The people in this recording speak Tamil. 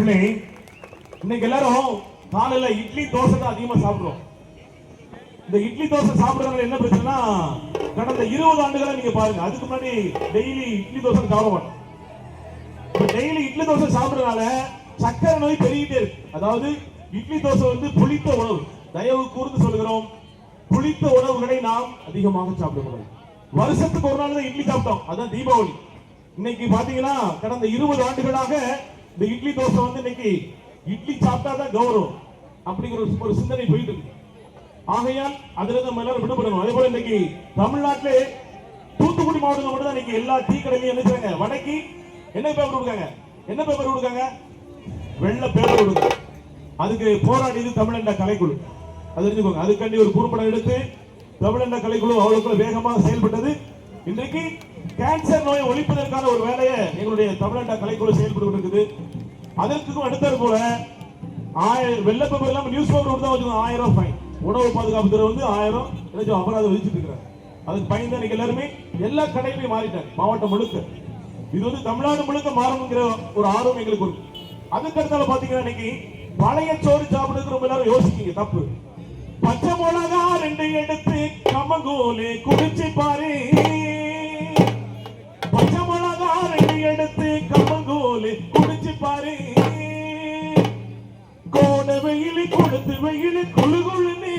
நண்பர்களே, இன்னைக்கு எல்லாரும் காலையில இட்லி தோசை தான் அதிகமா சாப்பிடுறோம். இந்த இட்லி தோசை சாப்பிடுறதுனால என்ன பிரச்சனைனா, கடந்த 20 ஆண்டுகளா நீங்க பாருங்க, அதுக்கு முன்னாடி டெய்லி இட்லி தோசை சாப்பிட மாட்டோம். டெய்லி இட்லி தோசை சாப்பிடுறதுனால சக்கரை நோய் பெருகிட்டே இருக்கு. அதாவது இட்லி தோசை வந்து புளித்த உணவு. தயவு கூர்ந்து சொல்கிறோம், புளித்த உணவுகளை நாம் அதிகமாக சாப்பிடக்கூடாது. வருஷத்துக்கு ஒரு நாள் தான் இட்லி சாப்பிட்டோம், அதான் தீபாவளி. இன்னைக்கு பாத்தீங்கன்னா கடந்த 20 ஆண்டுகளாக இந்த இட்லி தோசை வந்து இன்னைக்கு இட்லி சாப்பிட்டாதான் கௌரவம் அப்படிங்கிற ஒரு சிந்தனை போயிட்டு இருக்கு. ஆகையால் அதுல நம்ம எல்லாரும் விடுபடணும். அதே போல இன்னைக்கு தமிழ்நாட்டிலே தூத்துக்குடி மாவட்டத்தில் மட்டும் தான் இன்னைக்கு எல்லா டீ கடையிலையும் என்ன செய்றாங்க, வடக்கி என்ன பேப்பர் கொடுக்காங்க, என்ன பேப்பர் கொடுக்காங்க, வெள்ளை பேப்பர் கொடுக்காங்க. அதுக்கு போராடியது தமிழண்ட கலைக்குழு, அது தெரிஞ்சுக்கோங்க. அதுக்காண்டி ஒரு குறும்படம் எடுத்து தமிழண்ட கலைக்குழு அவ்வளவு வேகமாக செயல்பட்டது. இன்றைக்கு கேன்சர் நோயை ஒழிப்பதற்கான ஒரு வேலையை எங்களுடைய தமிழண்ட கலைக்குழு செயல்பட்டு இருக்குது. அதற்கும் அடுத்தது போல வெள்ளை பேப்பர் இல்லாம நியூஸ் பேப்பர் கொடுத்தா வச்சுக்கோங்க 1000 ஃபைன். உணவு பாதுகாப்பு துறை வந்து 1000 அபராதம் விதிச்சிட்டு இருக்கிறாங்க. அதுக்கு பயந்து இன்னைக்கு எல்லாருமே எல்லா கடையிலையும் மாறிட்டாங்க, மாவட்டம் முழுக்க. இது வந்து தமிழ்நாடு முழுக்க மாறணுங்கிற ஒரு ஆர்வம் எங்களுக்கு இருக்கு. அதுக்கு அடுத்தால பாத்தீங்கன்னா இன்னைக்கு பழைய சோறு சாப்பிடுறது ரொம்ப எல்லாரும் யோசிக்கீங்க, தப்பு. பச்சை மிளகா 2 எடுத்து கமங்கூலே குடிச்சு பாரு, பச்சை மிளகா 2 எடுத்து கமங்கூலே குடிச்சு பாரு, கோட வெயில் கொடுத்து வெயில் குழு குழுன்னு